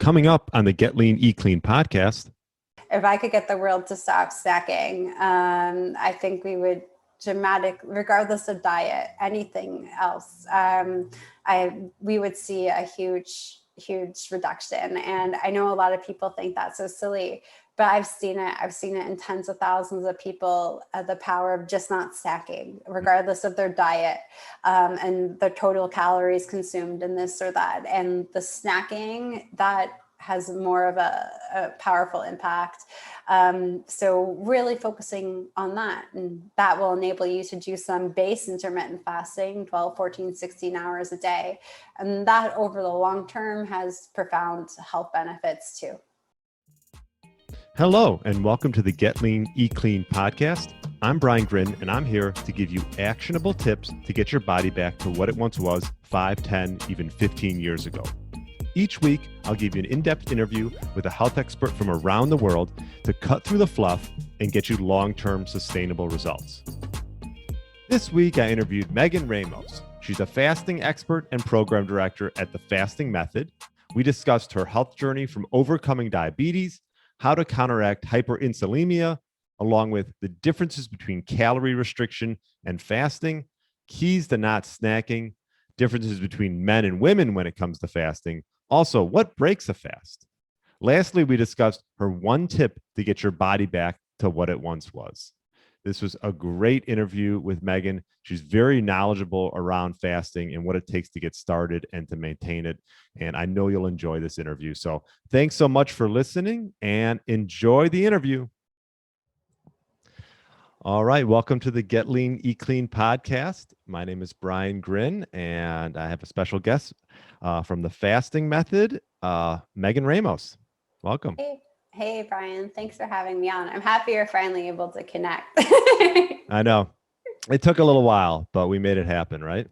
Coming up on the Get Lean, Eat Clean podcast. If I could get the world to stop snacking, I think we would regardless of diet, anything else, we would see a huge reduction. And I know a lot of people think that's so silly, but I've seen it in tens of thousands of people, the power of just not snacking, regardless of their diet, and the total calories consumed in this or that. And the snacking, that has more of a powerful impact. So really focusing on that, and that will enable you to do some base intermittent fasting, 12, 14, 16 hours a day. And that over the long term has profound health benefits too. Hello, and welcome to the Get Lean, Eat Clean podcast. I'm Brian Grin, and I'm here to give you actionable tips to get your body back to what it once was 5, 10, even 15 years ago. Each week, I'll give you an in-depth interview with a health expert from around the world to cut through the fluff and get you long-term sustainable results. This week, I interviewed Megan Ramos. She's a fasting expert and program director at The Fasting Method. We discussed her health journey from overcoming diabetes, how to counteract hyperinsulinemia, along with the differences between calorie restriction and fasting, keys to not snacking, differences between men and women when it comes to fasting, also what breaks a fast. Lastly, we discussed her one tip to get your body back to what it once was. This was a great interview with Megan. She's very knowledgeable around fasting and what it takes to get started and to maintain it. And I know you'll enjoy this interview. So thanks so much for listening and enjoy the interview. All right. Welcome to the Get Lean, Eat Clean podcast. My name is Brian Grin, and I have a special guest from the Fasting Method, Megan Ramos. Welcome. Hey, Brian. Thanks for having me on. I'm happy you're finally able to connect. I know. It took a little while, but we made it happen, right?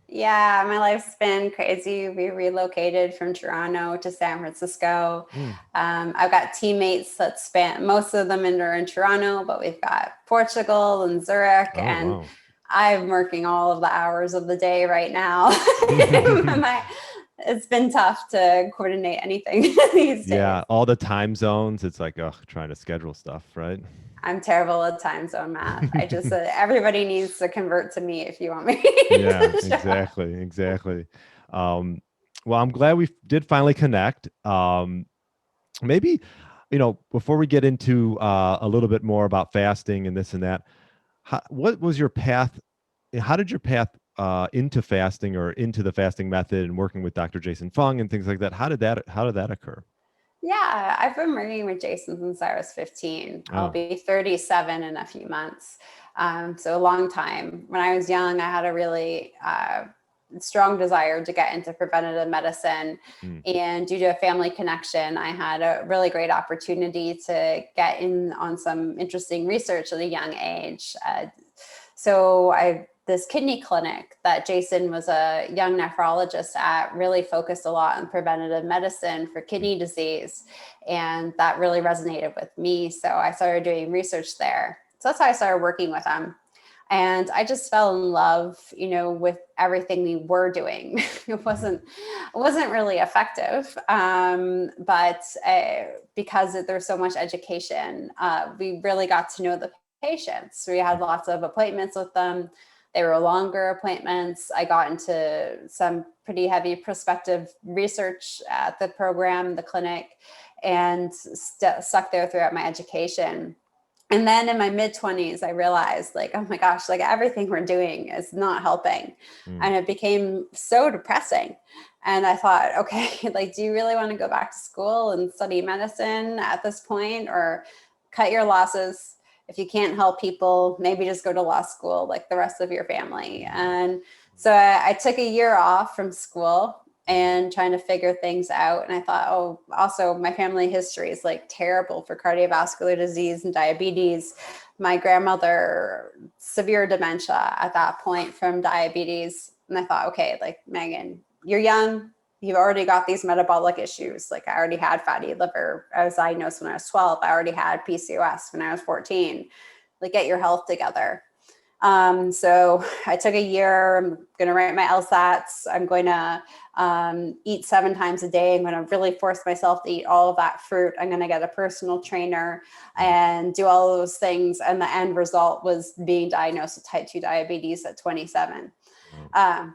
Yeah, my life's been crazy. We relocated from Toronto to San Francisco. I've got teammates that span, most of them are in Toronto, but we've got Portugal and Zurich. Wow. I'm working all of the hours of the day right now. It's been tough to coordinate anything these days. Yeah, all the time zones. It's like, trying to schedule stuff, right? I'm terrible at time zone math. I just everybody needs to convert to me if you want me. Yeah, exactly. Well, I'm glad we did finally connect. Maybe, before we get into a little bit more about fasting and this and that, what was your path? How did your path into fasting or into the fasting method and working with Dr. Jason Fung and things like that? How did that occur? Yeah, I've been working with Jason since I was 15. I'll be 37 in a few months. So a long time. When I was young, I had a really strong desire to get into preventative medicine. And due to a family connection, I had a really great opportunity to get in on some interesting research at a young age. This kidney clinic that Jason was a young nephrologist at really focused a lot on preventative medicine for kidney disease. And that really resonated with me. So I started doing research there. So that's how I started working with him. And I just fell in love, with everything we were doing. It wasn't really effective. But because there's so much education, we really got to know the patients. We had lots of appointments with them. They were longer appointments. I got into some pretty heavy prospective research at the program, the clinic, and stuck there throughout my education. And then in my mid-20s, I realized oh my gosh, everything we're doing is not helping. And it became so depressing. And I thought, okay, do you really want to go back to school and study medicine at this point, or cut your losses? If you can't help people, maybe just go to law school like the rest of your family. And so I took a year off from school and trying to figure things out. And I thought, also my family history is terrible for cardiovascular disease and diabetes. My grandmother, severe dementia at that point from diabetes. And I thought, okay, Megan, you're young. You've already got these metabolic issues. I already had fatty liver. I was diagnosed when I was 12. I already had PCOS when I was 14. Get your health together. So I took a year. I'm going to write my LSATs. I'm going to eat 7 times a day. I'm going to really force myself to eat all of that fruit. I'm going to get a personal trainer and do all of those things. And the end result was being diagnosed with type 2 diabetes at 27. Wow.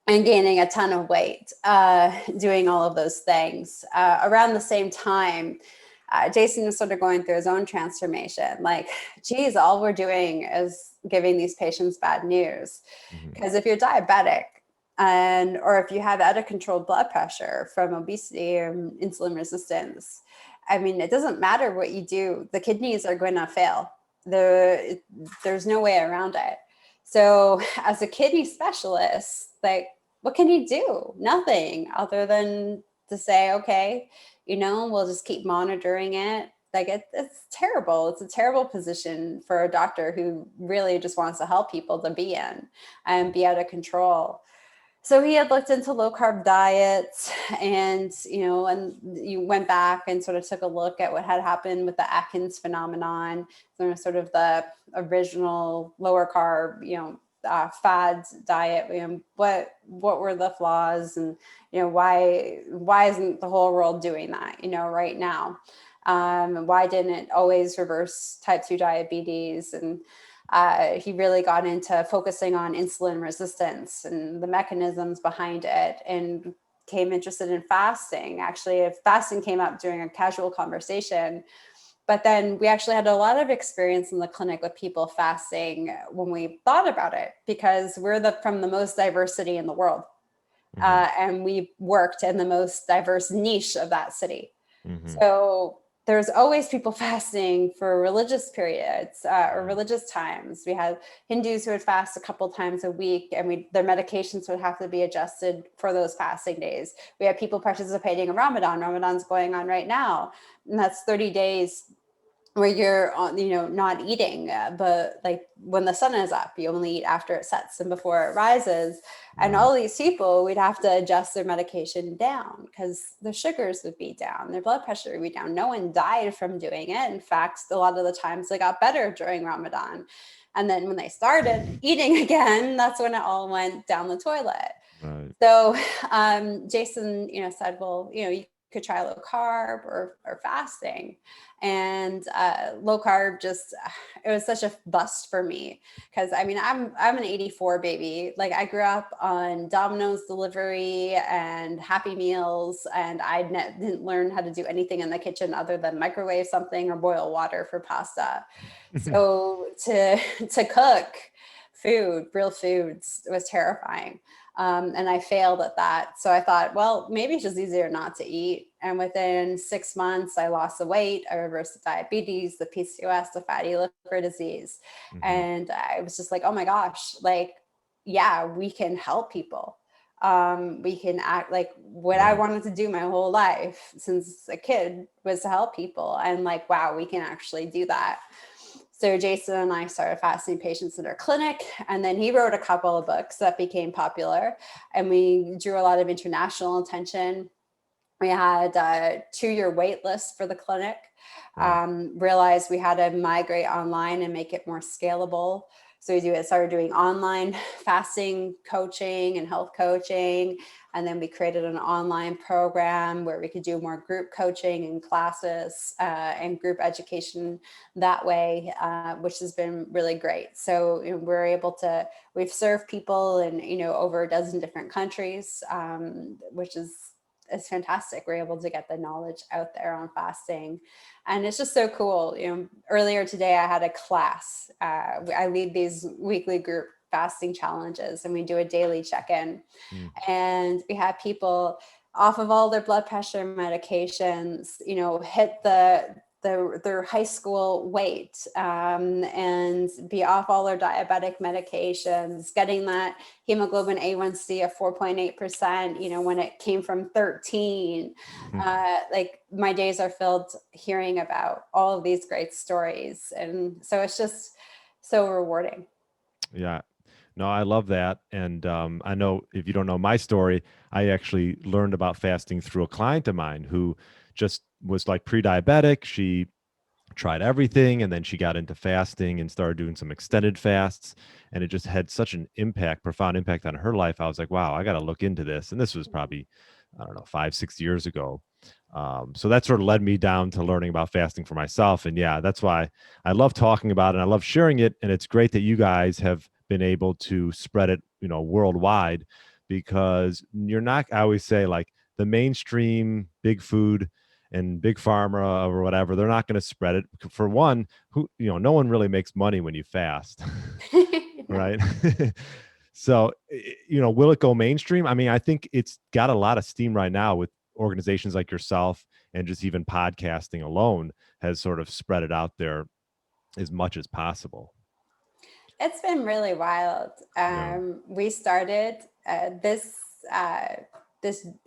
And gaining a ton of weight, doing all of those things. Around the same time, Jason was sort of going through his own transformation. Like, geez, all we're doing is giving these patients bad news. Because if you're diabetic, or if you have out of control blood pressure from obesity or insulin resistance, I mean, it doesn't matter what you do, the kidneys are going to fail. There's no way around it. So as a kidney specialist, like, what can you do? Nothing other than to say, okay, we'll just keep monitoring it. Like, it's terrible. It's a terrible position for a doctor who really just wants to help people to be in and be out of control. So he had looked into low carb diets, and you went back and sort of took a look at what had happened with the Atkins phenomenon, sort of the original lower carb, fads diet. What were the flaws, and why isn't the whole world doing that right now? Why didn't it always reverse type 2 diabetes? And he really got into focusing on insulin resistance and the mechanisms behind it, and became interested in fasting. Actually, if fasting came up during a casual conversation, but then we actually had a lot of experience in the clinic with people fasting when we thought about it, because we're from the most diversity in the world. And we worked in the most diverse niche of that city. So there's always people fasting for religious periods or religious times. We had Hindus who would fast a couple times a week, and their medications would have to be adjusted for those fasting days. We had people participating in Ramadan. Ramadan's going on right now, and that's 30 days where you're not eating, but like when the sun is up, you only eat after it sets and before it rises. And all these people, we'd have to adjust their medication down because their sugars would be down, their blood pressure would be down. No one died from doing it. In fact, a lot of the times they got better during Ramadan. And then when they started eating again, that's when it all went down the toilet. Right. So Jason, said, well, you could try low carb or fasting. And low carb it was such a bust for me, because I'm an 84 baby. Like, I grew up on Domino's delivery and Happy Meals, and I didn't learn how to do anything in the kitchen other than microwave something or boil water for pasta. So to cook real foods, was terrifying. And I failed at that. So I thought, well, maybe it's just easier not to eat. And within 6 months, I lost the weight. I reversed the diabetes, the PCOS, the fatty liver disease. And I was just like, oh my gosh, like, yeah, we can help people. We can act like what I wanted to do my whole life since a kid was to help people. And like, wow, we can actually do that. So Jason and I started fasting patients in our clinic, and then he wrote a couple of books that became popular, and we drew a lot of international attention. We had a 2-year wait list for the clinic. Realized we had to migrate online and make it more scalable. So we started doing online fasting coaching and health coaching. And then we created an online program where we could do more group coaching and classes and group education that way, which has been really great. So we've served people in, over a dozen different countries, which is fantastic. We're able to get the knowledge out there on fasting. And it's just so cool. Earlier today, I had a class. I lead these weekly group fasting challenges, and we do a daily check-in. And we have people off of all their blood pressure medications, hit their high school weight, and be off all their diabetic medications, getting that hemoglobin A1C of 4.8%, when it came from 13. Like, my days are filled hearing about all of these great stories. And so it's just so rewarding. Yeah. No, I love that. And I know, if you don't know my story, I actually learned about fasting through a client of mine who just was like pre-diabetic. She tried everything. And then she got into fasting and started doing some extended fasts. And it just had such an impact, profound impact on her life. I was like, wow, I got to look into this. And this was probably, I don't know, 5, 6 years ago. So that sort of led me down to learning about fasting for myself. And yeah, that's why I love talking about it. And I love sharing it. And it's great that you guys have been able to spread it, worldwide, because you're not, I always say, like, the mainstream big food and big pharma or whatever, they're not going to spread it. For one, no one really makes money when you fast. No. Right. So, will it go mainstream? I mean, I think it's got a lot of steam right now with organizations like yourself, and just even podcasting alone has sort of spread it out there as much as possible. It's been really wild. Yeah. We started this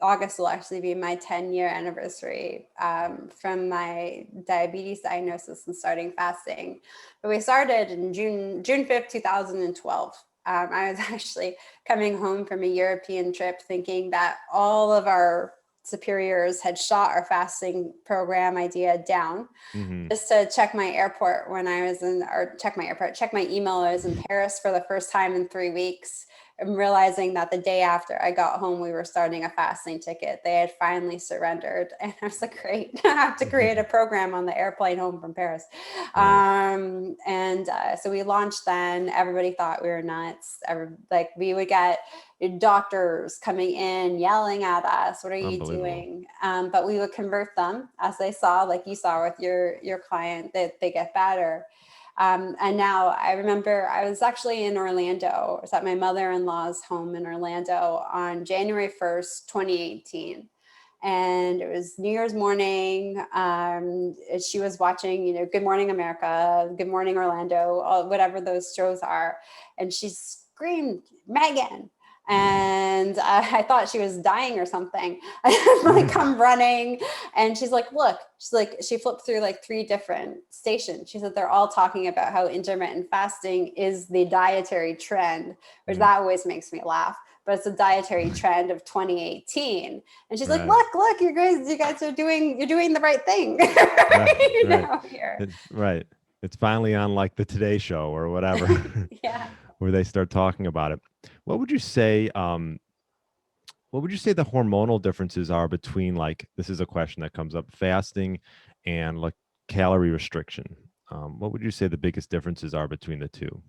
August will actually be my 10-year anniversary from my diabetes diagnosis and starting fasting. But we started in June 5th, 2012. I was actually coming home from a European trip thinking that all of our superiors had shot our fasting program idea down, Mm-hmm. just to check my airport when I was in, or check my airport, check my email. I was in Paris for the first time in 3 weeks. I'm realizing that the day after I got home, we were starting a fasting ticket. They had finally surrendered. And I was like, great, I have to create a program on the airplane home from Paris. Right. So we launched then. Everybody thought we were nuts. We would get doctors coming in yelling at us, what are you doing? But we would convert them as they saw, like you saw with your client, that they get better. And now I remember I was actually in Orlando. I was at my mother-in-law's home in Orlando on January 1st, 2018. And it was New Year's morning. She was watching, Good Morning America, Good Morning Orlando, whatever those shows are. And she screamed, Megan. And I thought she was dying or something. I come running, and she's like, look, she flipped through like 3 different stations. She said, they're all talking about how intermittent fasting is the dietary trend, which that always makes me laugh. But it's a dietary trend of 2018. And she's like, look, you guys are doing the right thing. Right. It's finally on like the Today Show or whatever. Yeah. Where they start talking about it. What would you say the hormonal differences are between, like, this is a question that comes up, fasting and like calorie restriction? What would you say the biggest differences are between the two?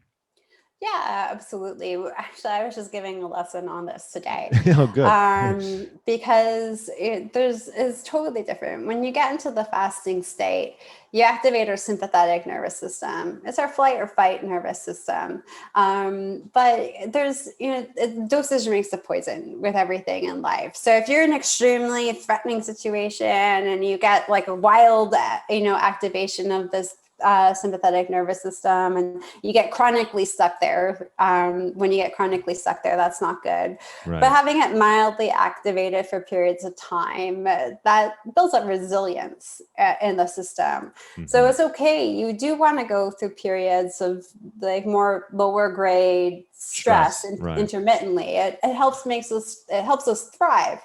Yeah, absolutely. Actually, I was just giving a lesson on this today. Oh, good. Because it's totally different. When you get into the fasting state, you activate our sympathetic nervous system. It's our flight or fight nervous system. But there's, dosage makes the poison with everything in life. So if you're in an extremely threatening situation and you get like a wild, activation of this sympathetic nervous system, and you get chronically stuck there. When you get chronically stuck there, that's not good. Right. But having it mildly activated for periods of time, that builds up resilience in the system. Mm-hmm. So it's okay. You do want to go through periods of like more lower grade stress intermittently. It helps us thrive.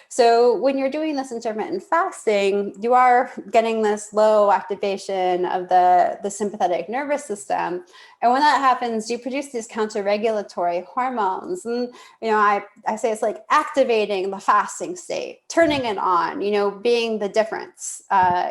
So when you're doing this intermittent fasting, you are getting this low activation of the sympathetic nervous system. And when that happens, you produce these counter-regulatory hormones. And, I say it's like activating the fasting state, turning it on, being the difference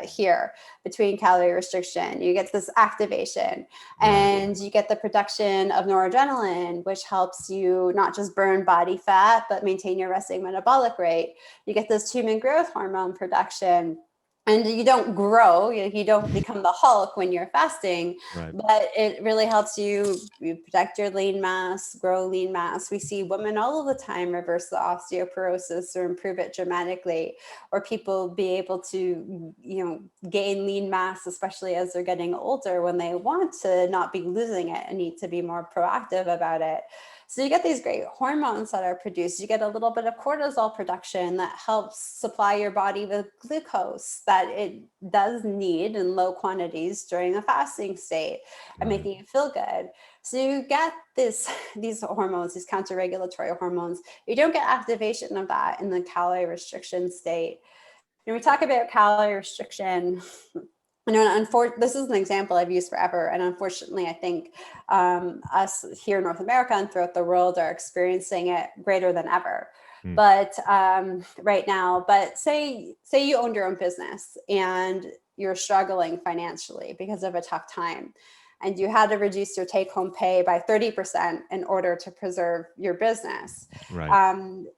here between calorie restriction. You get this activation, and you get the production of noradrenaline, which helps you not just burn body fat, but maintain your resting metabolic rate. You get this human growth hormone production. And you don't grow, you don't become the Hulk when you're fasting, but it really helps you protect your lean mass, grow lean mass. We see women all of the time reverse the osteoporosis or improve it dramatically, or people be able to, gain lean mass, especially as they're getting older, when they want to not be losing it and need to be more proactive about it. So you get these great hormones that are produced. You get a little bit of cortisol production that helps supply your body with glucose that it does need in low quantities during a fasting state, and making you feel good. So you get these hormones, these counter-regulatory hormones. You don't get activation of that in the calorie restriction state. When we talk about calorie restriction, This is an example I've used forever. And unfortunately, I think us here in North America and throughout the world are experiencing it greater than ever. Mm. But right now, but say you owned your own business and you're struggling financially because of a tough time, and you had to reduce your take-home pay by 30% in order to preserve your business. Right.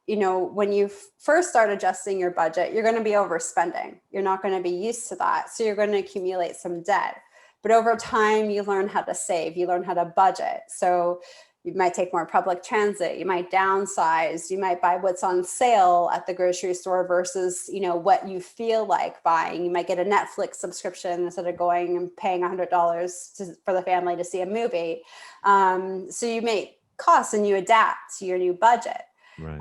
When you first start adjusting your budget, you're going to be overspending. You're not going to be used to that. So you're going to accumulate some debt. But over time, you learn how to save, you learn how to budget. So you might take more public transit, you might downsize, you might buy what's on sale at the grocery store versus, what you feel like buying. You might get a Netflix subscription instead of going and paying $100 for the family to see a movie. So you make costs and you adapt to your new budget. Right.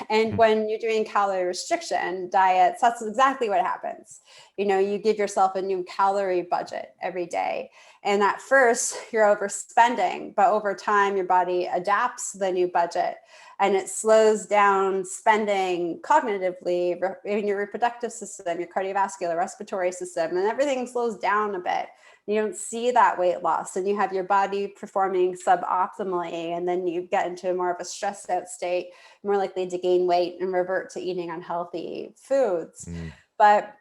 And when you're doing calorie restriction diets, that's exactly what happens. You give yourself a new calorie budget every day. And at first you're overspending, but over time your body adapts to the new budget and it slows down spending cognitively in your reproductive system, your cardiovascular, respiratory system, and everything slows down a bit. You don't see that weight loss and you have your body performing suboptimally. And then you get into more of a stressed out state, more likely to gain weight and revert to eating unhealthy foods. But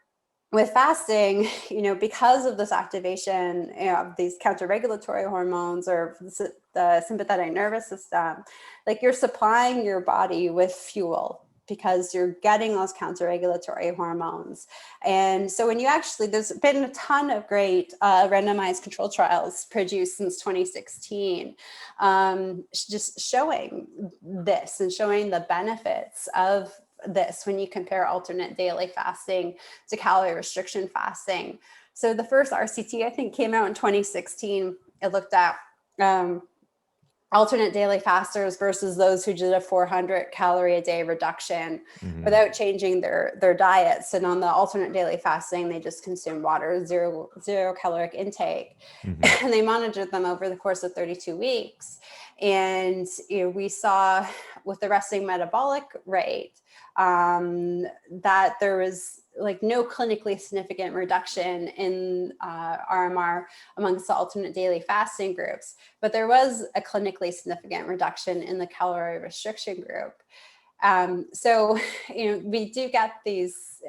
with fasting, because of this activation of these counter-regulatory hormones or the sympathetic nervous system, like you're supplying your body with fuel because you're getting those counter-regulatory hormones. And so when there's been a ton of great randomized control trials produced since 2016, just showing this and showing the benefits of this when you compare alternate daily fasting to calorie restriction fasting. So the first RCT, I think, came out in 2016. It looked at alternate daily fasters versus those who did a 400 calorie a day reduction without changing their diets. And on the alternate daily fasting, they just consumed water, zero caloric intake. And they monitored them over the course of 32 weeks. And we saw with the resting metabolic rate that there was like no clinically significant reduction in RMR amongst the alternate daily fasting groups, but there was a clinically significant reduction in the calorie restriction group. So, we do get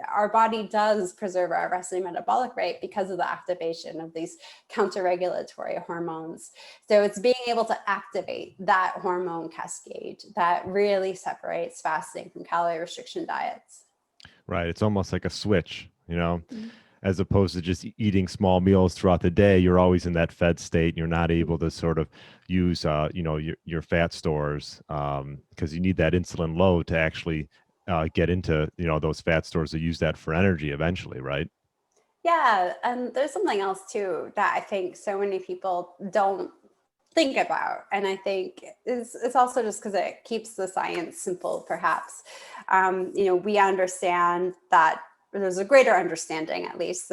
our body does preserve our resting metabolic rate because of the activation of these counter-regulatory hormones. So it's being able to activate that hormone cascade that really separates fasting from calorie restriction diets. Right. It's almost like a switch, as opposed to just eating small meals throughout the day. You're always in that fed state and you're not able to sort of use, your fat stores because you need that insulin load to actually get into, those fat stores to use that for energy eventually. Right. Yeah. And there's something else too that I think so many people don't think about. And I think it's also just because it keeps the science simple, perhaps. We understand that there's a greater understanding, at least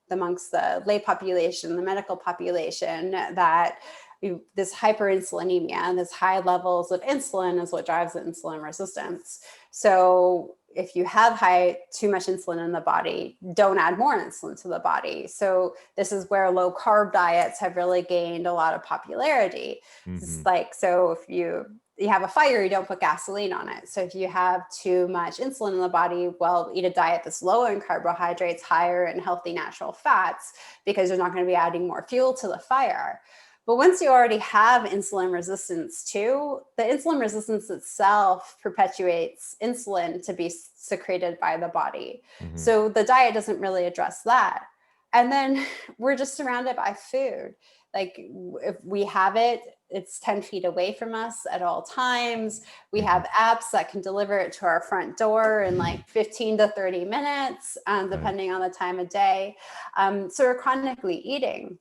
amongst the lay population, the medical population, that this hyperinsulinemia, this high levels of insulin is what drives the insulin resistance. So if you have too much insulin in the body, don't add more insulin to the body. So this is where low carb diets have really gained a lot of popularity. It's like, so if you have a fire, you don't put gasoline on it. So if you have too much insulin in the body, well, eat a diet that's low in carbohydrates, higher in healthy natural fats, because you're not going to be adding more fuel to the fire. But once you already have insulin resistance too, the insulin resistance itself perpetuates insulin to be secreted by the body. So the diet doesn't really address that. And then we're just surrounded by food. Like if we have it, it's 10 feet away from us at all times. We have apps that can deliver it to our front door in like 15 to 30 minutes, depending on the time of day. So we're chronically eating.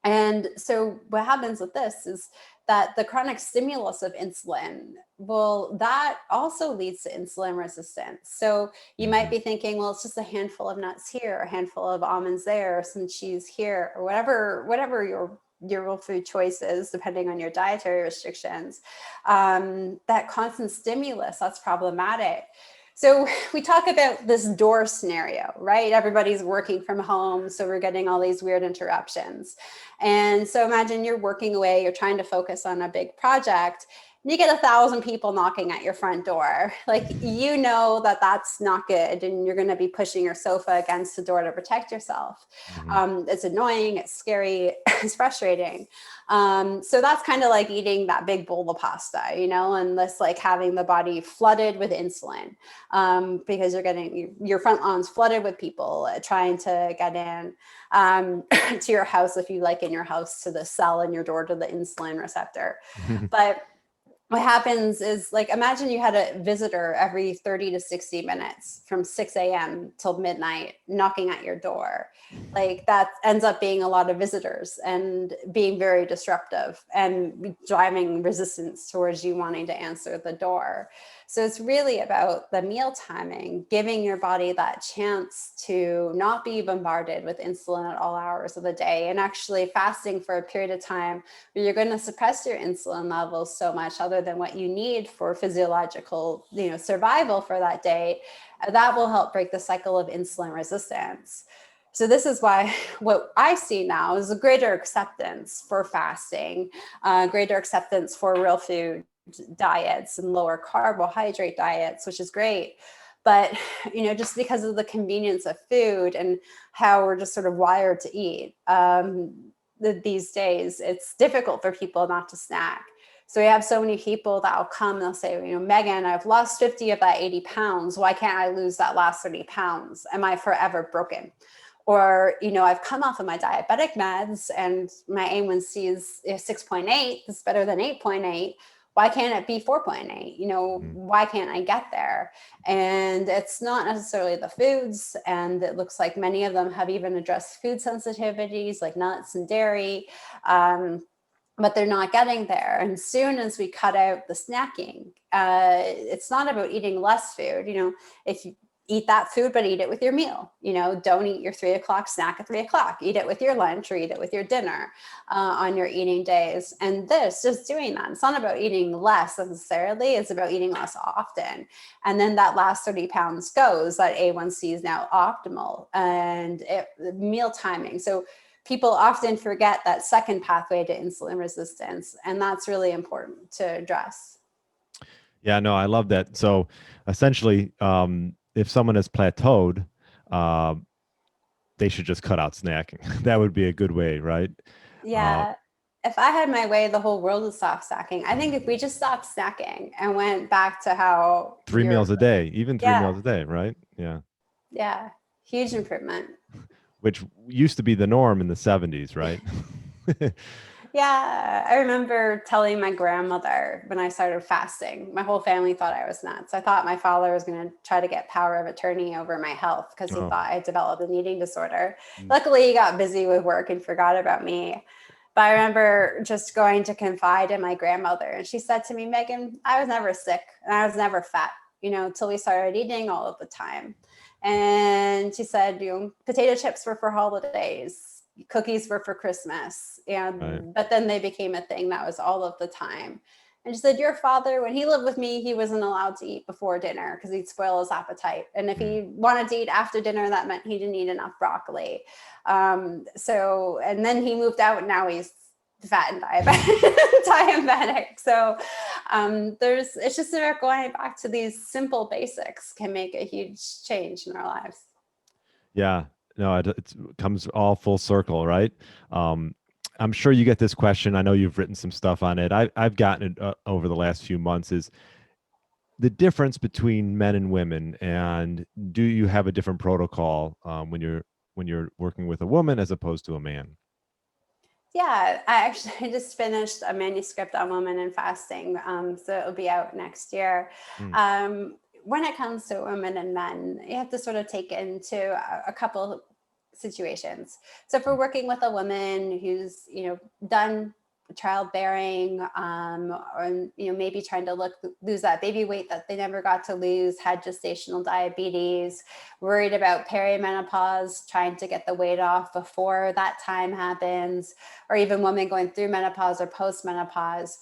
And so what happens with this is that the chronic stimulus of insulin, well, that also leads to insulin resistance. So you might be thinking, well, it's just a handful of nuts here, a handful of almonds there, some cheese here, or whatever your real food choices, depending on your dietary restrictions. That constant stimulus, that's problematic. So we talk about this door scenario, right? Everybody's working from home, so we're getting all these weird interruptions. And so imagine you're working away, you're trying to focus on a big project, and you get 1,000 people knocking at your front door. Like, you know that that's not good, and you're going to be pushing your sofa against the door to protect yourself. It's annoying, it's scary, it's frustrating. So that's kind of like eating that big bowl of pasta, and this like having the body flooded with insulin, because you're getting your front lawn's flooded with people trying to get in to your house, if you like in your house, to the cell in your door to the insulin receptor. But what happens is, like, imagine you had a visitor every 30 to 60 minutes from 6 a.m. till midnight knocking at your door. Like, that ends up being a lot of visitors and being very disruptive and driving resistance towards you wanting to answer the door. So it's really about the meal timing, giving your body that chance to not be bombarded with insulin at all hours of the day, and actually fasting for a period of time where you're going to suppress your insulin levels so much other than what you need for physiological, survival for that day. That will help break the cycle of insulin resistance. So this is why what I see now is a greater acceptance for fasting, greater acceptance for real food diets and lower carbohydrate diets, which is great. But, just because of the convenience of food and how we're just sort of wired to eat these days, it's difficult for people not to snack. So we have so many people that will come and they'll say, Megan, I've lost 50 of that 80 pounds. Why can't I lose that last 30 pounds? Am I forever broken? Or, I've come off of my diabetic meds and my A1C is 6.8. It's better than 8.8. Why can't it be 4.8? Why can't I get there? And it's not necessarily the foods. And it looks like many of them have even addressed food sensitivities like nuts and dairy. But they're not getting there. And soon as we cut out the snacking, it's not about eating less food. If you eat that food, but eat it with your meal. Don't eat your 3 o'clock snack at 3 o'clock. Eat it with your lunch or eat it with your dinner on your eating days. And just doing that. It's not about eating less necessarily. It's about eating less often. And then that last 30 pounds goes, that A1C is now optimal, and meal timing. So people often forget that second pathway to insulin resistance. And that's really important to address. Yeah, no, I love that. So essentially, if someone has plateaued, they should just cut out snacking. That would be a good way, right? Yeah. If I had my way, the whole world would stop snacking. I think if we just stopped snacking and went back to how 3 meals a day, even 3 meals a day, right? Yeah. Yeah. Huge improvement. Which used to be the norm in the 70s, right? Yeah. I remember telling my grandmother when I started fasting, my whole family thought I was nuts. I thought my father was going to try to get power of attorney over my health because he thought I developed an eating disorder. Luckily, he got busy with work and forgot about me. But I remember just going to confide in my grandmother, and she said to me, Megan, I was never sick and I was never fat, till we started eating all of the time. And she said, potato chips were for holidays, cookies were for Christmas. But then they became a thing that was all of the time. And she said, your father, when he lived with me, he wasn't allowed to eat before dinner because he'd spoil his appetite. And if he wanted to eat after dinner, that meant he didn't eat enough broccoli. And then he moved out and now he's fat and diabetic. So it's just about going back to these simple basics can make a huge change in our lives. Yeah, no, it comes all full circle, right? I'm sure you get this question. I know you've written some stuff on it. I've gotten it over the last few months. Is the difference between men and women, and do you have a different protocol when you're working with a woman as opposed to a man? Yeah, I actually just finished a manuscript on women and fasting, so it'll be out next year. When it comes to women and men, you have to sort of take into a couple situations. So if we're working with a woman who's, done childbearing, or, maybe trying to lose that baby weight that they never got to lose, had gestational diabetes, worried about perimenopause, trying to get the weight off before that time happens, or even women going through menopause or post-menopause,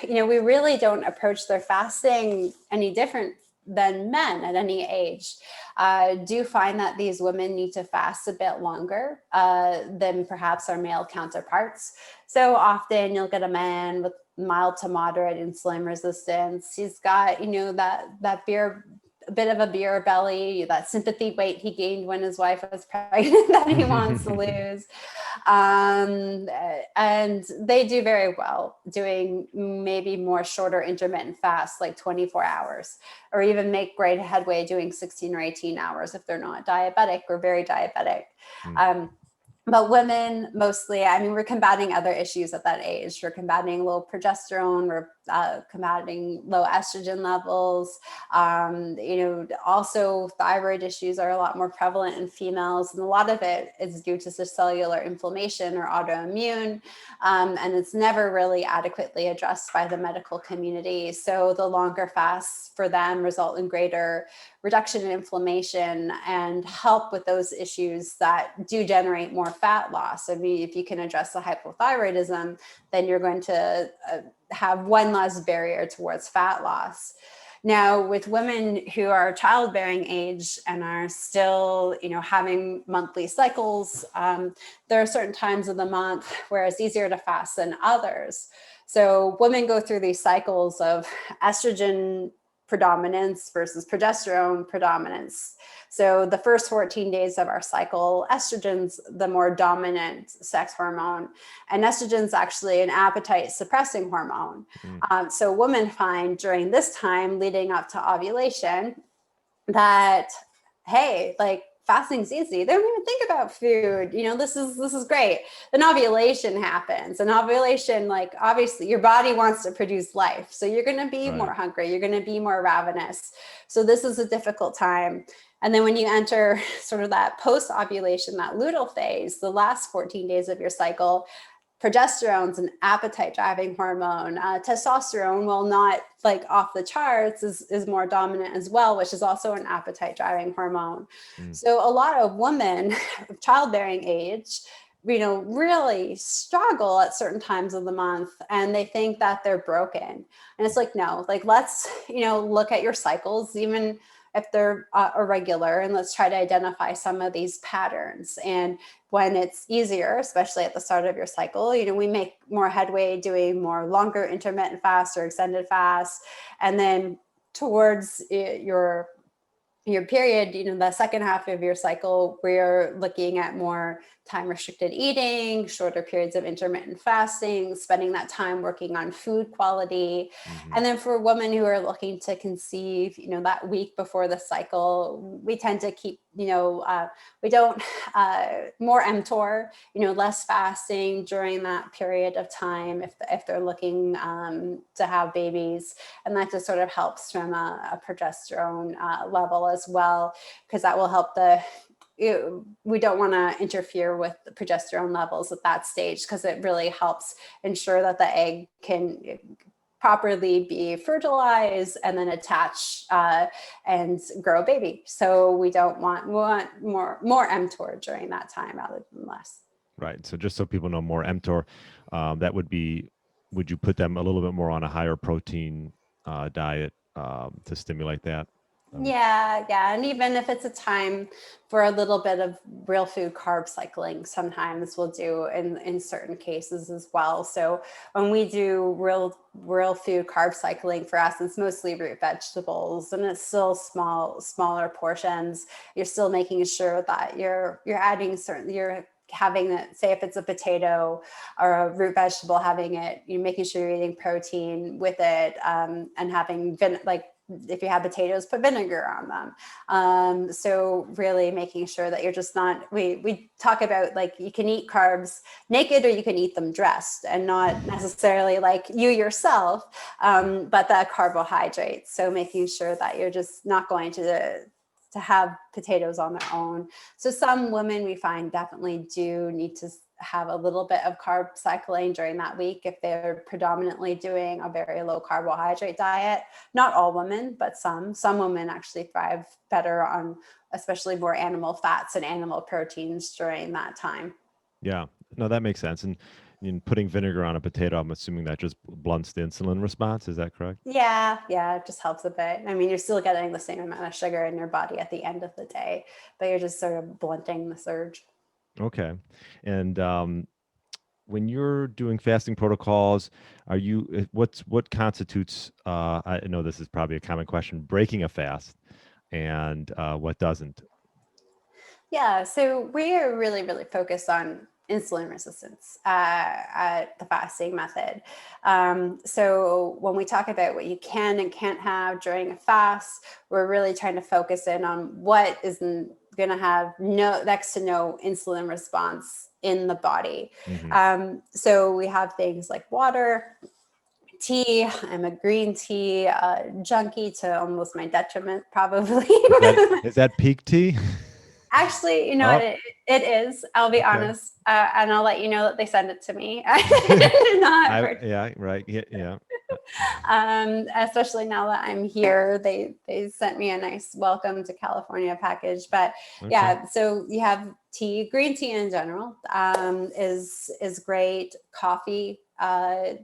we really don't approach their fasting any different than men at any age. Do find that these women need to fast a bit longer than perhaps our male counterparts. So often you'll get a man with mild to moderate insulin resistance. He's got, that a bit of a beer belly, that sympathy weight he gained when his wife was pregnant that he wants to lose. And they do very well doing maybe more shorter intermittent fasts, like 24 hours, or even make great headway doing 16 or 18 hours if they're not diabetic or very diabetic. But women mostly, we're combating other issues at that age. We're combating low progesterone, we're combating low estrogen levels. Also thyroid issues are a lot more prevalent in females. And a lot of it is due to cellular inflammation or autoimmune. And it's never really adequately addressed by the medical community. So the longer fasts for them result in greater reduction in inflammation and help with those issues that do generate more fat loss. If you can address the hypothyroidism, then you're going to have one less barrier towards fat loss. Now, with women who are childbearing age and are still, having monthly cycles, there are certain times of the month where it's easier to fast than others. So women go through these cycles of estrogen predominance versus progesterone predominance. So the first 14 days of our cycle, estrogen's the more dominant sex hormone, and estrogen's actually an appetite suppressing hormone. So women find during this time leading up to ovulation that, hey, like, fasting's easy. They don't even think about food. This is great. Then ovulation happens. And ovulation, like, obviously your body wants to produce life. So you're going to be more hungry. You're going to be more ravenous. So this is a difficult time. And then when you enter sort of that post-ovulation, that luteal phase, the last 14 days of your cycle, progesterone's an appetite driving hormone. Testosterone, while not like off the charts, is more dominant as well, which is also an appetite driving hormone. So a lot of women of childbearing age, really struggle at certain times of the month, and they think that they're broken. And it's like, no, like, let's, look at your cycles, even if they're irregular, and let's try to identify some of these patterns. And when it's easier, especially at the start of your cycle, we make more headway doing more longer intermittent fasts or extended fasts. And then towards your period, the second half of your cycle, we're looking at more time restricted eating, shorter periods of intermittent fasting, spending that time working on food quality. And then for women who are looking to conceive, that week before the cycle, we tend to keep, we don't, more mTOR, less fasting during that period of time if they're looking to have babies. And that just sort of helps from a progesterone level as well, because that will help we don't want to interfere with the progesterone levels at that stage, because it really helps ensure that the egg can properly be fertilized and then attach and grow a baby. So we want more mTOR during that time rather than less. Right. So just so people know, more mTOR, that would you put them a little bit more on a higher protein diet to stimulate that? Yeah. And even if it's a time for a little bit of real food carb cycling, sometimes we'll do in certain cases as well. So when we do real food carb cycling, for us, it's mostly root vegetables, and it's still smaller portions. You're still making sure that you're adding you're having it, say if it's a potato or a root vegetable, you're making sure you're eating protein with it, and having if you have potatoes, put vinegar on them. So really making sure that you're just not, we talk about, like, you can eat carbs naked or you can eat them dressed, and not necessarily like you yourself, but the carbohydrates. So making sure that you're just not going to have potatoes on their own. So some women we find definitely do need to have a little bit of carb cycling during that week if they're predominantly doing a very low carbohydrate diet. Not all women, but some women actually thrive better on especially more animal fats and animal proteins during that time. Yeah, no, that makes sense. And in putting vinegar on a potato, I'm assuming that just blunts the insulin response. Is that correct? Yeah, it just helps a bit. I mean, you're still getting the same amount of sugar in your body at the end of the day, but you're just sort of blunting the surge. Okay. And when you're doing fasting protocols, are you what constitutes? I know this is probably a common question. Breaking a fast, and what doesn't? Yeah, so we are really, really focused on insulin resistance at the fasting method. So when we talk about what you can and can't have during a fast, we're really trying to focus in on what isn't going to have next to no insulin response in the body. Hmm. So we have things like water, tea. I'm a green tea junkie to almost my detriment, probably. Is that peak tea? Actually, you know what Oh, it is. I'll be okay. honest, and I'll let you know that they send it to me. I did not Yeah, right. Yeah, yeah. especially now that I'm here, they sent me a nice welcome to California package. But Okay. yeah, so you have tea, green tea in general, is great. Coffee, Black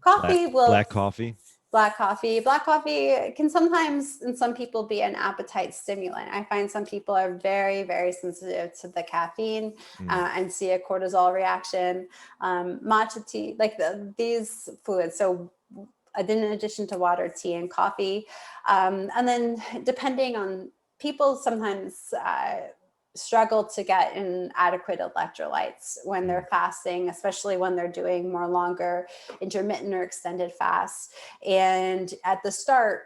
coffee will black coffee. Black coffee. Black coffee can sometimes, in some people, be an appetite stimulant. I find some people are very, very sensitive to the caffeine Mm. and see a cortisol reaction. Matcha tea, like these fluids. So, in addition to water, tea, and coffee. And then, depending on people, sometimes struggle to get in adequate electrolytes when Mm. they're fasting, especially when they're doing more longer intermittent or extended fasts. And at the start,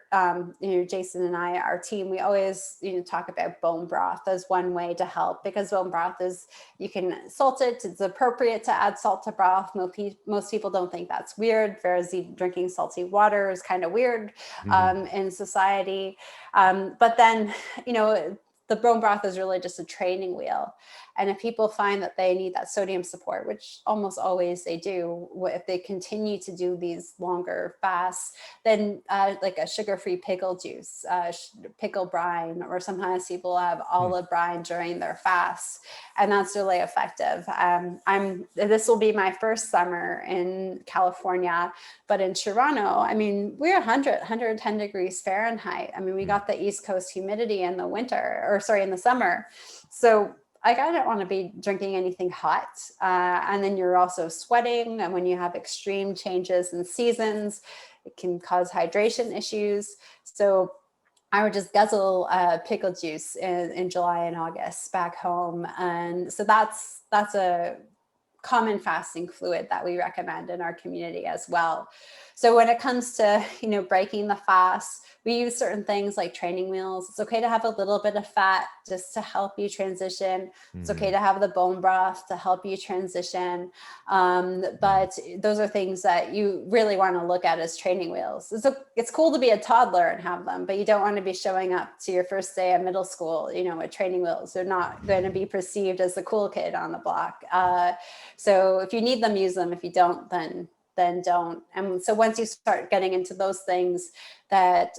Jason and I, our team, we always talk about bone broth as one way to help, because bone broth is, you can salt it. It's appropriate to add salt to broth. Most people don't think that's weird, whereas drinking salty water is kind of weird Mhm. in society. But then, the bone broth is really just a training wheel. And if people find that they need that sodium support, which almost always they do, if they continue to do these longer fasts, then like a sugar-free pickle juice, pickle brine, or sometimes people have Mm. olive brine during their fast, and that's really effective. This will be my first summer in California, but in Toronto, I mean, we're 110 degrees Fahrenheit. I mean, we Mm. got the East Coast humidity in the winter, or sorry, in the summer. So I don't want to be drinking anything hot. And then you're also sweating. And when you have extreme changes in seasons, it can cause hydration issues. So I would just guzzle pickle juice in July and August back home. And so that's a common fasting fluid that we recommend in our community as well. So when it comes to, breaking the fast, we use certain things like training wheels. It's okay to have a little bit of fat just to help you transition. It's okay Mhm. to have the bone broth to help you transition. Mm. But those are things that you really want to look at as training wheels. It's cool to be a toddler and have them, but you don't want to be showing up to your first day of middle school, with training wheels. They're not going to be perceived as the cool kid on the block. So if you need them, use them. If you don't, then don't. And so once you start getting into those things that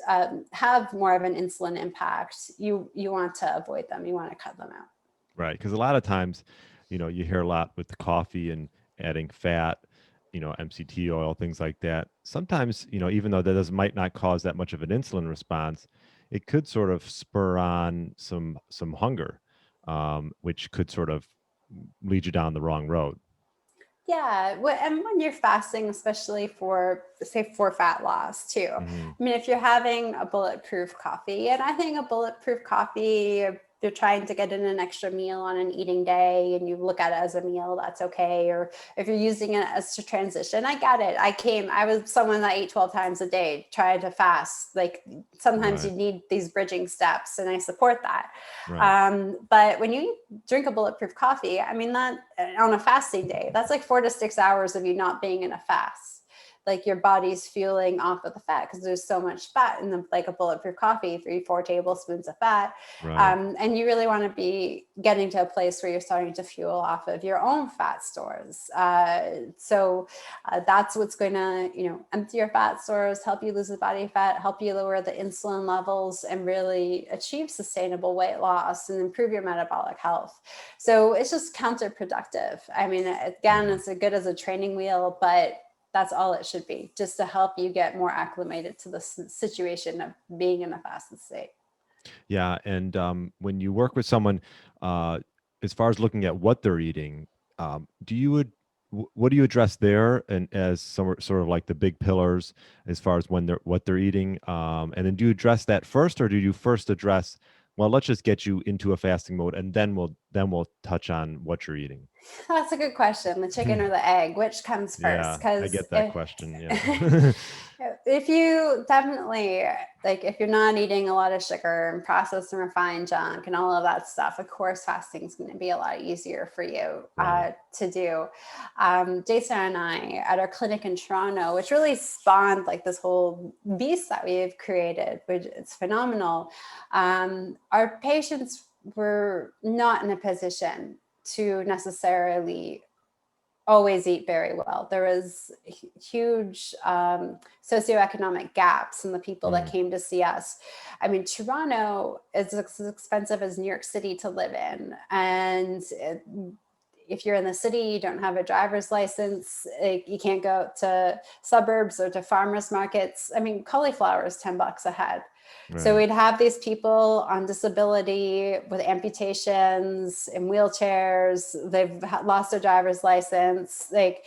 have more of an insulin impact, you want to avoid them. You want to cut them out. Right, because a lot of times, you hear a lot with the coffee and adding fat, MCT oil, things like that. Sometimes, even though that might not cause that much of an insulin response, it could sort of spur on some hunger, which could sort of lead you down the wrong road. Yeah, and when you're fasting, especially for, say, for fat loss too. Hmm. I mean, if you're having a bulletproof coffee, and I think a bulletproof coffee, if you're trying to get in an extra meal on an eating day and you look at it as a meal, that's okay. Or if you're using it as to transition, I get it. I was someone that ate 12 times a day, trying to fast. Like sometimes you Right, need these bridging steps, and I support that. right. But when you drink a bulletproof coffee, I mean, that on a fasting day, that's like 4 to 6 hours of you not being in a fast. like your body's fueling off of the fat, because there's so much fat in the, like a bulletproof coffee, 3-4 tablespoons of fat. Right. And you really want to be getting to a place where you're starting to fuel off of your own fat stores. So that's what's going to, empty your fat stores, help you lose the body fat, help you lower the insulin levels, and really achieve sustainable weight loss and improve your metabolic health. So it's just counterproductive. I mean, again, it's as good as a training wheel, but that's all it should be, just to help you get more acclimated to the situation of being in a fasted state. Yeah. And when you work with someone, as far as looking at what they're eating, what do you address there, and as sort of like the big pillars as far as what they're eating, and then do you address that first, or do you first address, well, let's just get you into a fasting mode, and then we'll touch on what you're eating? That's a good question. The chicken or the egg, which comes first? Yeah, I Because get that question. Yeah. if you definitely, like, if you're not eating a lot of sugar and processed and refined junk and all of that stuff, of course, fasting is going to be a lot easier for you Right. to do. Jason and I at our clinic in Toronto, which really spawned like this whole beast that we've created, which it's phenomenal. Our patients were not in a position to necessarily always eat very well. There was huge socioeconomic gaps in the people that came to see us. I mean, Toronto is as expensive as New York City to live in. And if you're in the city, you don't have a driver's license, you can't go to suburbs or to farmers markets. I mean, cauliflower is $10 a head. So Right. we'd have these people on disability with amputations in wheelchairs. They've lost their driver's license. Like,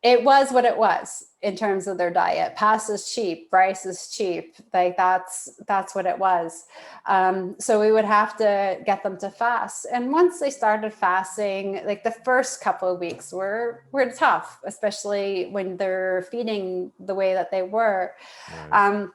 it was what it was in terms of their diet. Pasta is cheap, rice is cheap. Like that's what it was. So we would have to get them to fast. And once they started fasting, like the first couple of weeks were tough, especially when they're feeding the way that they were. Right.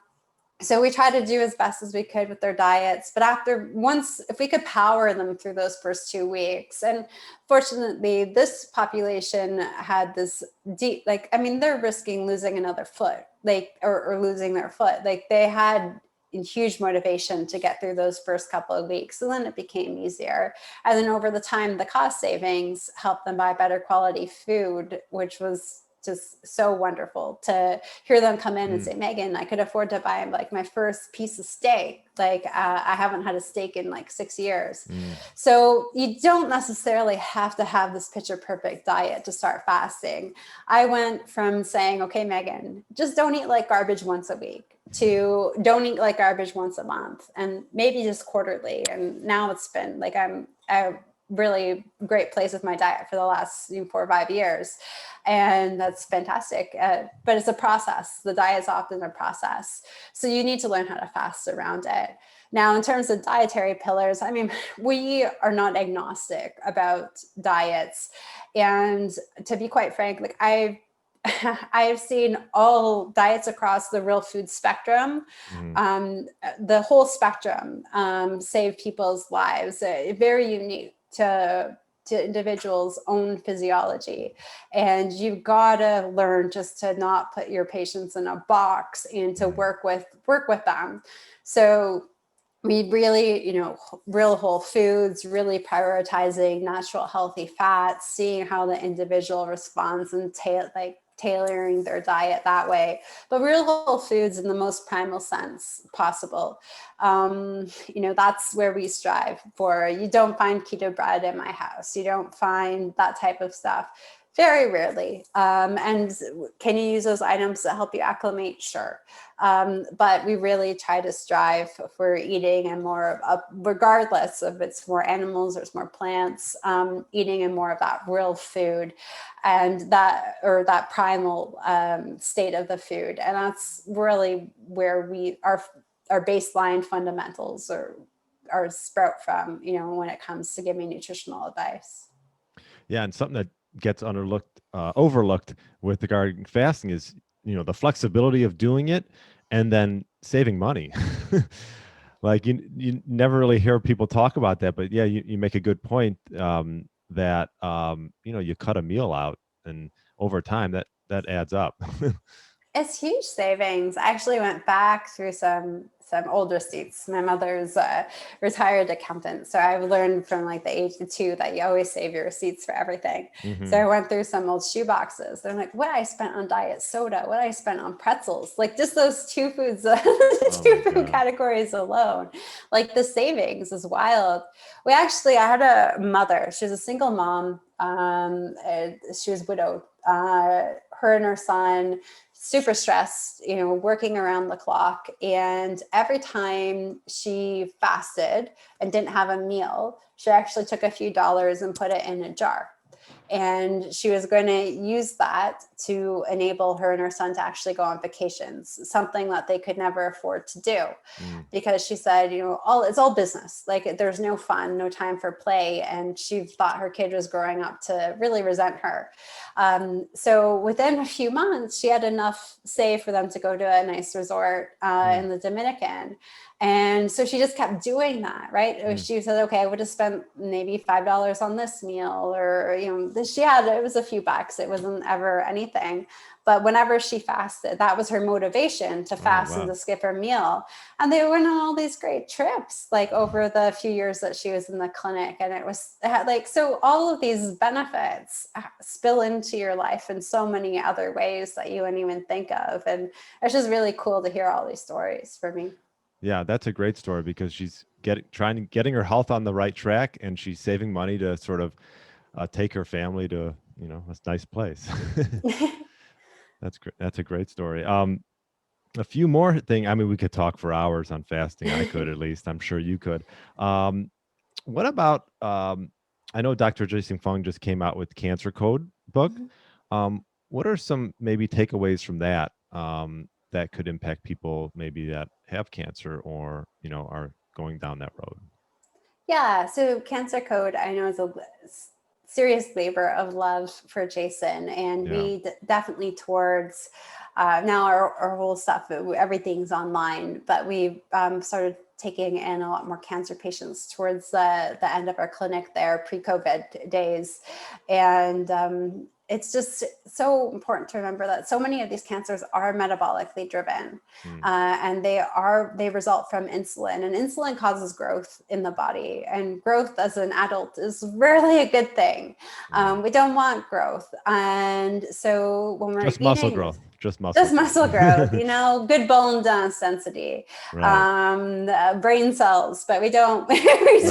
So we tried to do as best as we could with their diets, but if we could power them through those first 2 weeks, and fortunately this population had this deep, like, I mean, they're risking losing another foot, like, or losing their foot. Like, they had huge motivation to get through those first couple of weeks. And then it became easier. And then over the time, the cost savings helped them buy better quality food, which was just so wonderful to hear them come in and say, Megan, I could afford to buy like my first piece of steak. Like, I haven't had a steak in like 6 years. So you don't necessarily have to have this picture perfect diet to start fasting. I went from saying, okay, Megan, just don't eat like garbage once a week, to don't eat like garbage once a month, and maybe just quarterly. And now it's been like, I'm a really great place with my diet for the last 4 or 5 years. And that's fantastic. But it's a process. The diet is often a process. So you need to learn how to fast around it. Now, in terms of dietary pillars, I mean, we are not agnostic about diets. And to be quite frank, like, I've seen all diets across the real food spectrum, the whole spectrum, save people's lives. Very unique to individuals' own physiology. And you've got to learn just to not put your patients in a box and to work with them. So we really, real whole foods, really prioritizing natural healthy fats, seeing how the individual responds, and tailoring their diet that way. But real whole foods in the most primal sense possible. That's where we strive for. You don't find keto bread in my house. You don't find that type of stuff. Very rarely. And can you use those items to help you acclimate? Sure. But we really try to strive for eating and more of, regardless of it's more animals or it's more plants, eating in more of that real food and that primal state of the food. And that's really where our baseline fundamentals are sprout from, when it comes to giving nutritional advice. Yeah, and something that gets overlooked with regarding fasting is, the flexibility of doing it and then saving money. Like, you never really hear people talk about that, but yeah, you make a good point, that you cut a meal out, and over time that adds up. It's huge savings. I actually went back through some old receipts. My mother's a retired accountant, so I've learned from like the age of 2 that you always save your receipts for everything. So I went through some old shoe boxes. They're like, what I spent on diet soda, what I spent on pretzels, like just those two foods, two food categories alone. Like the savings is wild. I had a mother. She was a single mom. She was widowed. Her and her son, super stressed, working around the clock. And every time she fasted and didn't have a meal, she actually took a few dollars and put it in a jar. And she was going to use that to enable her and her son to actually go on vacations, something that they could never afford to do. Because she said, it's all business. Like there's no fun, no time for play. And she thought her kid was growing up to really resent her. So within a few months, she had enough saved for them to go to a nice resort in the Dominican. And so she just kept doing that, right? She said, okay, I would have spent maybe $5 on this meal, or, it was a few bucks. It wasn't ever anything. But whenever she fasted, that was her motivation to fast and to skip her meal. And they went on all these great trips, like over the few years that she was in the clinic. And it had like, so all of these benefits spill into your life in so many other ways that you wouldn't even think of. And it's just really cool to hear all these stories for me. Yeah, that's a great story because she's getting her health on the right track, and she's saving money to sort of take her family to a nice place. That's great. That's a great story. A few more thing. I mean, we could talk for hours on fasting. I could at least. I'm sure you could. What about? I know Dr. Jason Fung just came out with Cancer Code book. What are some maybe takeaways from that that could impact people maybe that have cancer or are going down that road? Yeah. So Cancer Code, I know, is a serious labor of love for Jason, and we definitely towards now our whole stuff, everything's online, but we've started taking in a lot more cancer patients towards the end of our clinic there, pre-COVID days. And it's just so important to remember that so many of these cancers are metabolically driven, and they result from insulin, and insulin causes growth in the body, and growth as an adult is rarely a good thing. We don't want growth. And so when we're just eating, muscle growth, just muscle growth, good bone density, brain cells, but we don't we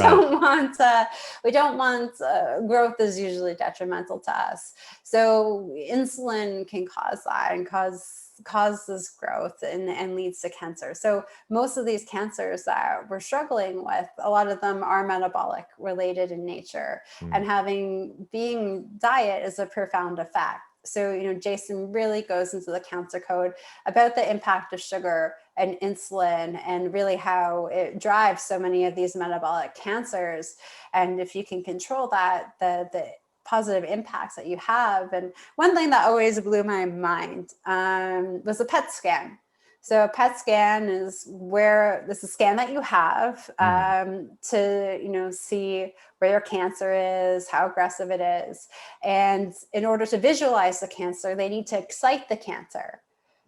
don't want growth is usually detrimental to us. So insulin can cause that and causes growth and leads to cancer. So most of these cancers that we're struggling with, a lot of them are metabolic related in nature, and being diet is a profound effect. So, Jason really goes into the Cancer Code about the impact of sugar and insulin and really how it drives so many of these metabolic cancers. And if you can control that, the positive impacts that you have. And one thing that always blew my mind was a PET scan. So a PET scan is a scan that you have to, see where your cancer is, how aggressive it is. And in order to visualize the cancer, they need to excite the cancer.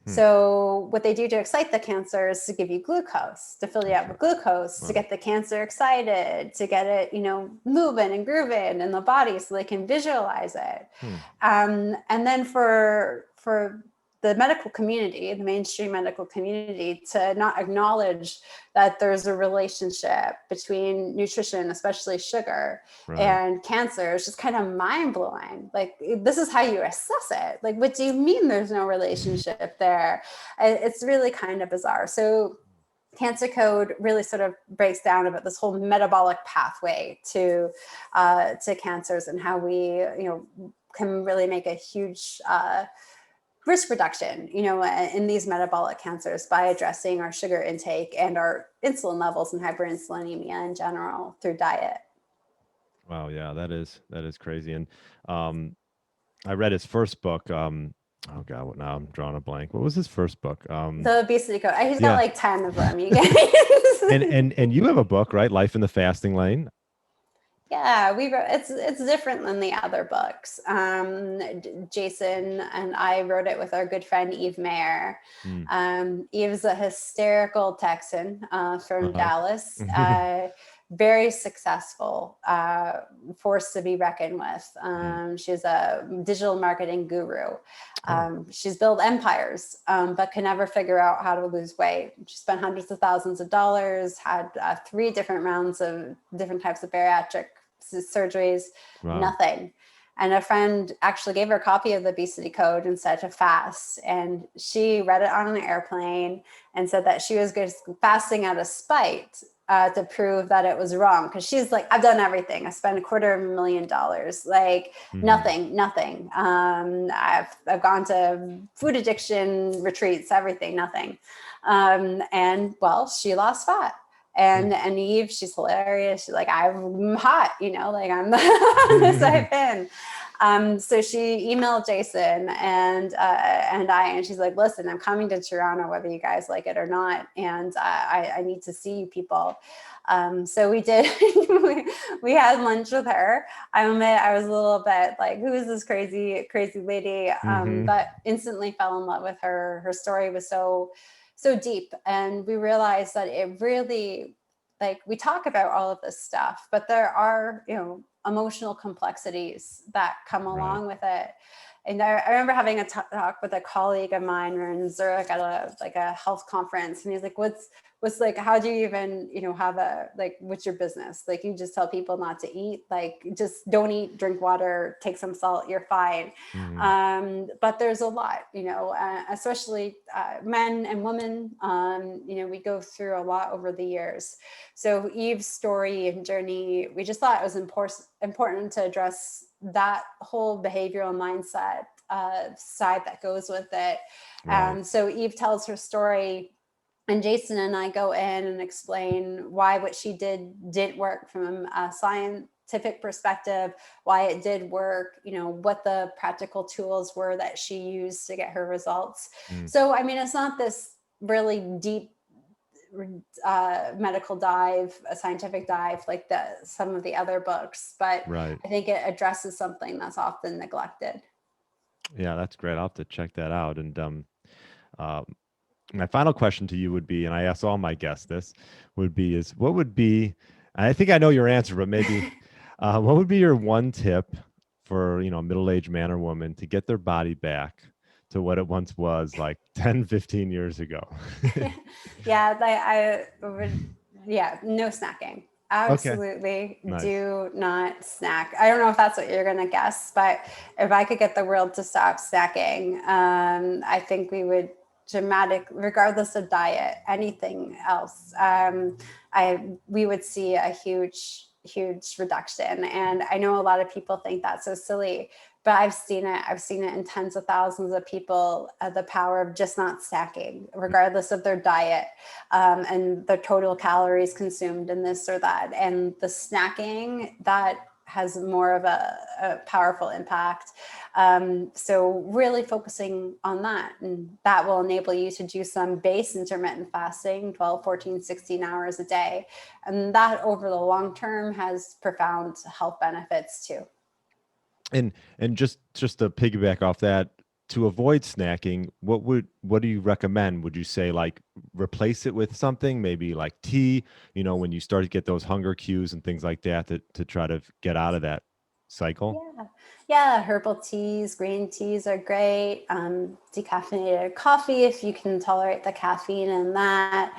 So what they do to excite the cancer is to give you glucose, to fill you up with glucose, to get the cancer excited, to get it, moving and grooving in the body so they can visualize it. And then for the medical community, the mainstream medical community, to not acknowledge that there's a relationship between nutrition, especially sugar, and cancer is just kind of mind-blowing. Like, this is how you assess it. Like, what do you mean there's no relationship there? It's really kind of bizarre. So Cancer Code really sort of breaks down about this whole metabolic pathway to cancers, and how we, can really make a huge risk reduction, in these metabolic cancers by addressing our sugar intake and our insulin levels and hyperinsulinemia in general through diet. Wow. Yeah, that is crazy. And I read his first book. Oh God, now I'm drawing a blank. What was his first book? The Obesity Code. He's got like 10 of them. You get and you have a book, right? Life in the Fasting Lane. Yeah, we wrote it's different than the other books. Jason and I wrote it with our good friend Eve Mayer. Mm. Eve's a hysterical Texan from Uh-huh. Dallas, very successful, force to be reckoned with. She's a digital marketing guru. She's built empires, but can never figure out how to lose weight. She spent hundreds of thousands of dollars, had 3 different rounds of different types of bariatric surgeries, Wow. nothing. And a friend actually gave her a copy of the Obesity Code and said to fast. And she read it on an airplane and said that she was fasting out of spite to prove that it was wrong. Because she's like, I've done everything. I spent $250,000, like nothing. I've gone to food addiction retreats, everything, nothing. And well, she lost fat. And Eve, she's hilarious. She's like, I'm hot, like I'm this I've been. So she emailed Jason and she's like, listen, I'm coming to Toronto, whether you guys like it or not. And I need to see you people. So we did, we had lunch with her. I admit I was a little bit like, who is this crazy lady? But instantly fell in love with her. Her story was so deep. And we realized that it really, like, we talk about all of this stuff, but there are, emotional complexities that come along with it. And I remember having a talk with a colleague of mine. We were in Zurich at a health conference, and he's like, what's like, how do you even, have what's your business? Like, you just tell people not to eat, like, just don't eat, drink water, take some salt, you're fine. But there's a lot, especially men and women, we go through a lot over the years. So Eve's story and journey, we just thought it was important to address that whole behavioral mindset side that goes with it. So Eve tells her story, and Jason and I go in and explain why what she didn't work from a scientific perspective, why it did work, what the practical tools were that she used to get her results. So, I mean, it's not this really deep medical dive, a scientific dive like some of the other books, but I think it addresses something that's often neglected. Yeah, that's great. I'll have to check that out. And my final question to you would be, and I ask all my guests this, is what would be, and I think I know your answer, but maybe what would be your one tip for, a middle-aged man or woman to get their body back to what it once was, like 10, 15 years ago? No snacking. Absolutely. Nice. Do not snack. I don't know if that's what you're going to guess, but if I could get the world to stop snacking, I think we would regardless of diet, anything else, we would see a huge reduction. And I know a lot of people think that's so silly, but I've seen it in tens of thousands of people, the power of just not snacking, regardless of their diet, and the total calories consumed in this or that. And the snacking, that has more of a powerful impact. So really focusing on that, and that will enable you to do some base intermittent fasting, 12, 14, 16 hours a day. And that over the long term has profound health benefits too. And just to piggyback off that, to avoid snacking, what do you recommend? Would you say like replace it with something, maybe like tea, when you start to get those hunger cues and things like that, to try to get out of that cycle? Yeah, herbal teas, green teas are great. Decaffeinated coffee, if you can tolerate the caffeine in that.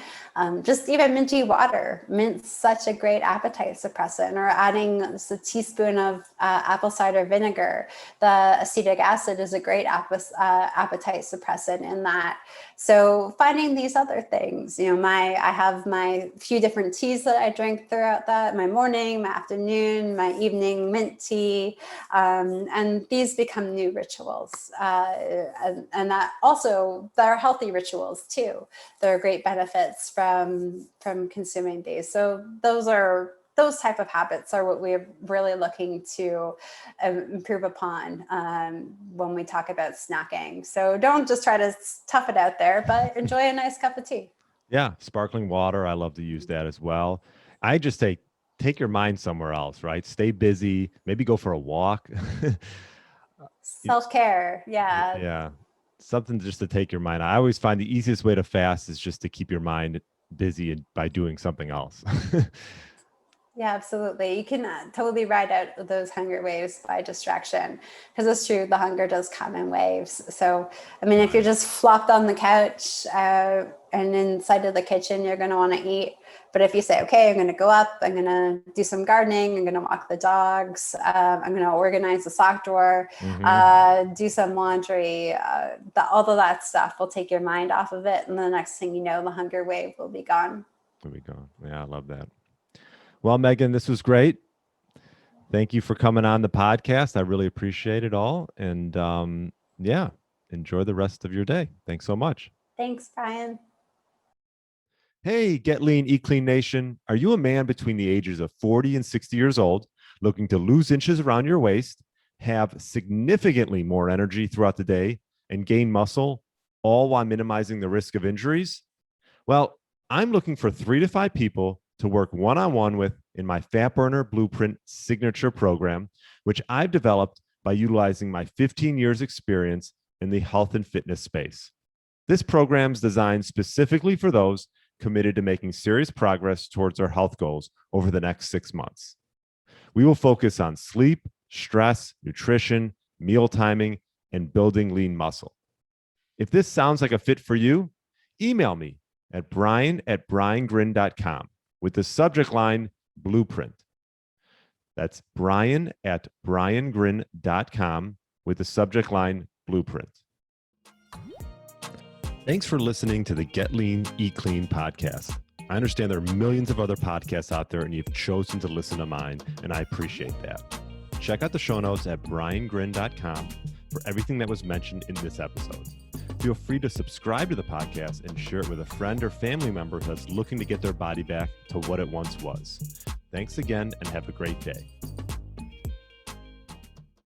Just even minty water. Mint's such a great appetite suppressant, or adding just a teaspoon of apple cider vinegar. The acetic acid is a great appetite suppressant in that. So finding these other things, I have my few different teas that I drink throughout that, my morning, my afternoon, my evening mint tea. And these become new rituals. And that also, they're healthy rituals too. There are great benefits from consuming these. So those type of habits are what we're really looking to improve upon when we talk about snacking. So don't just try to tough it out there, but enjoy a nice cup of tea. Yeah, sparkling water. I love to use that as well. I just take take your mind somewhere else, right? Stay busy, maybe go for a walk. Self-care. Yeah. Yeah. Something just to take your mind. I always find the easiest way to fast is just to keep your mind busy by doing something else. Yeah, absolutely. You can totally ride out those hunger waves by distraction, because it's true, the hunger does come in waves. So, I mean, if you're just flopped on the couch and inside of the kitchen, you're going to want to eat. But if you say, okay, I'm going to go up, I'm going to do some gardening, I'm going to walk the dogs, I'm going to organize the sock drawer, do some laundry, all of that stuff will take your mind off of it. And the next thing you know, the hunger wave will be gone. There we go. Yeah, I love that. Well, Megan, this was great. Thank you for coming on the podcast. I really appreciate it all. And yeah, enjoy the rest of your day. Thanks so much. Thanks, Brian. Hey, Get Lean, Eat Clean Nation. Are you a man between the ages of 40 and 60 years old looking to lose inches around your waist, have significantly more energy throughout the day, and gain muscle, all while minimizing the risk of injuries? Well, I'm looking for 3 to 5 people to work one-on-one with in my Fat Burner Blueprint Signature program, which I've developed by utilizing my 15 years experience in the health and fitness space. This program is designed specifically for those committed to making serious progress towards their health goals over the next 6 months. We will focus on sleep, stress, nutrition, meal timing, and building lean muscle. If this sounds like a fit for you, email me at brian@briangrin.com with the subject line Blueprint. That's brian@briangrin.com with the subject line Blueprint. Thanks for listening to the Get Lean, Eat Clean podcast. I understand there are millions of other podcasts out there, and you've chosen to listen to mine, and I appreciate that. Check out the show notes at briangrin.com for everything that was mentioned in this episode. Feel free to subscribe to the podcast and share it with a friend or family member that's looking to get their body back to what it once was. Thanks again, and have a great day.